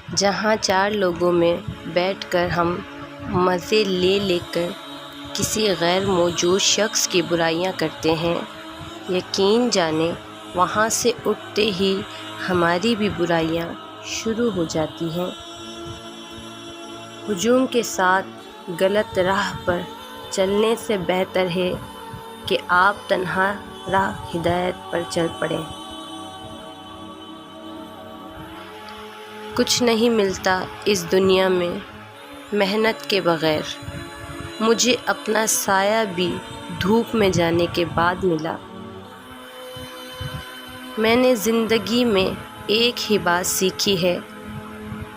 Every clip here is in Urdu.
جہاں 4 لوگوں میں بیٹھ کر ہم مزے لے لے کر کسی غیر موجود شخص کی برائیاں کرتے ہیں، یقین جانیں وہاں سے اٹھتے ہی ہماری بھی برائیاں شروع ہو جاتی ہیں۔ ہجوم کے ساتھ غلط راہ پر چلنے سے بہتر ہے کہ آپ تنہا راہ ہدایت پر چل پڑیں۔ کچھ نہیں ملتا اس دنیا میں محنت کے بغیر، مجھے اپنا سایہ بھی دھوپ میں جانے کے بعد ملا۔ میں نے زندگی میں ایک ہی بات سیکھی ہے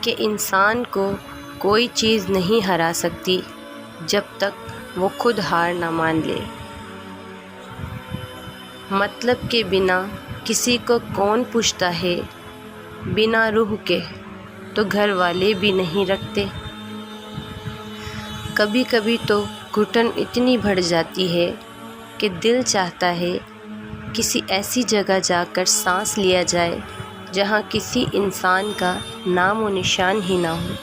کہ انسان کو کوئی چیز نہیں ہرا سکتی جب تک وہ خود ہار نہ مان لے۔ مطلب کے بنا کسی کو کون پوچھتا ہے، بنا روح کے تو گھر والے بھی نہیں رکھتے۔ کبھی کبھی تو گھٹن اتنی بڑھ جاتی ہے کہ دل چاہتا ہے کسی ایسی جگہ جا کر سانس لیا جائے جہاں کسی انسان کا نام و نشان ہی نہ ہو۔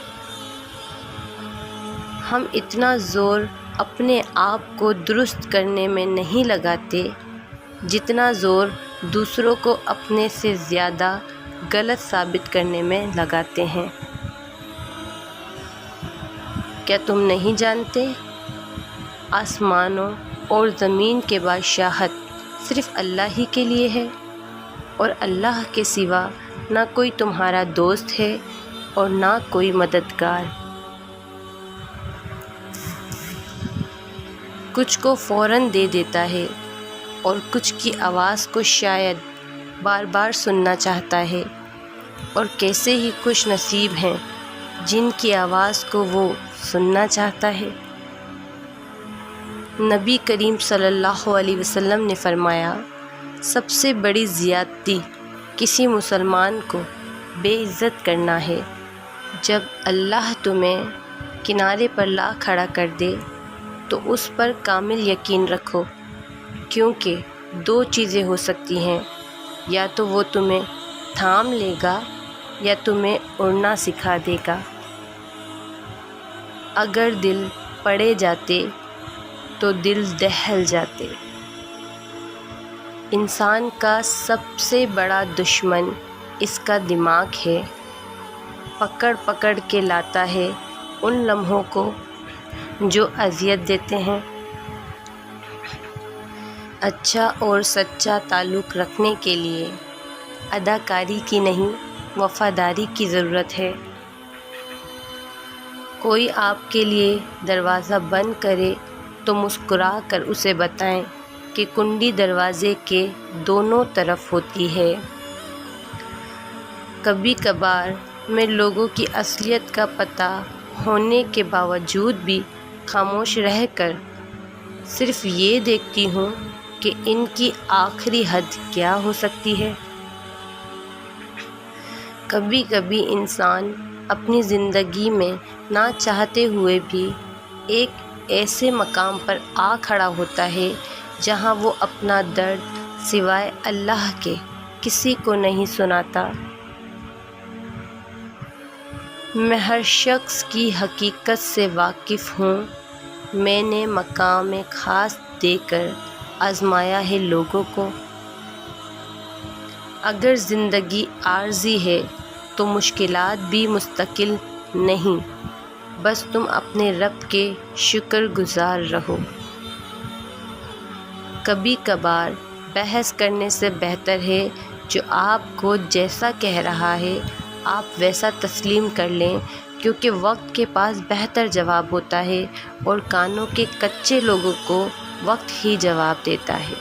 ہم اتنا زور اپنے آپ کو درست کرنے میں نہیں لگاتے جتنا زور دوسروں کو اپنے سے زیادہ غلط ثابت کرنے میں لگاتے ہیں۔ کیا تم نہیں جانتے؟ آسمانوں اور زمین کی بادشاہت صرف اللہ ہی کے لیے ہے، اور اللہ کے سوا نہ کوئی تمہارا دوست ہے اور نہ کوئی مددگار۔ کچھ کو فوراً دے دیتا ہے اور کچھ کی آواز کو شاید بار بار سننا چاہتا ہے، اور کیسے ہی خوش نصیب ہیں جن کی آواز کو وہ سننا چاہتا ہے۔ نبی کریم صلی اللہ علیہ وسلم نے فرمایا، سب سے بڑی زیادتی کسی مسلمان کو بے عزت کرنا ہے۔ جب اللہ تمہیں کنارے پر لا کھڑا کر دے تو اس پر کامل یقین رکھو، کیونکہ 2 چیزیں ہو سکتی ہیں، یا تو وہ تمہیں تھام لے گا یا تمہیں اڑنا سکھا دے گا۔ اگر دل پڑے جاتے تو دل دہل جاتے۔ انسان کا سب سے بڑا دشمن اس کا دماغ ہے، پکڑ پکڑ کے لاتا ہے ان لمحوں کو جو اذیت دیتے ہیں۔ اچھا اور سچا تعلق رکھنے کے لیے اداکاری کی نہیں، وفاداری کی ضرورت ہے۔ کوئی آپ کے لیے دروازہ بند کرے تو مسکرا کر اسے بتائیں کہ کنڈی دروازے کے دونوں طرف ہوتی ہے۔ کبھی کبھار میں لوگوں کی اصلیت کا پتہ ہونے کے باوجود بھی خاموش رہ کر صرف یہ دیکھتی ہوں کہ ان کی آخری حد کیا ہو سکتی ہے۔ کبھی کبھی انسان اپنی زندگی میں نہ چاہتے ہوئے بھی ایک ایسے مقام پر آ کھڑا ہوتا ہے جہاں وہ اپنا درد سوائے اللہ کے کسی کو نہیں سناتا۔ میں ہر شخص کی حقیقت سے واقف ہوں، میں نے مقام خاص دے کر آزمایا ہے لوگوں کو۔ اگر زندگی عارضی ہے تو مشکلات بھی مستقل نہیں، بس تم اپنے رب کے شکر گزار رہو۔ کبھی کبھار بحث کرنے سے بہتر ہے جو آپ کو جیسا کہہ رہا ہے آپ ویسا تسلیم کر لیں، کیونکہ وقت کے پاس بہتر جواب ہوتا ہے اور کانوں کے کچے لوگوں کو وقت ہی جواب دیتا ہے۔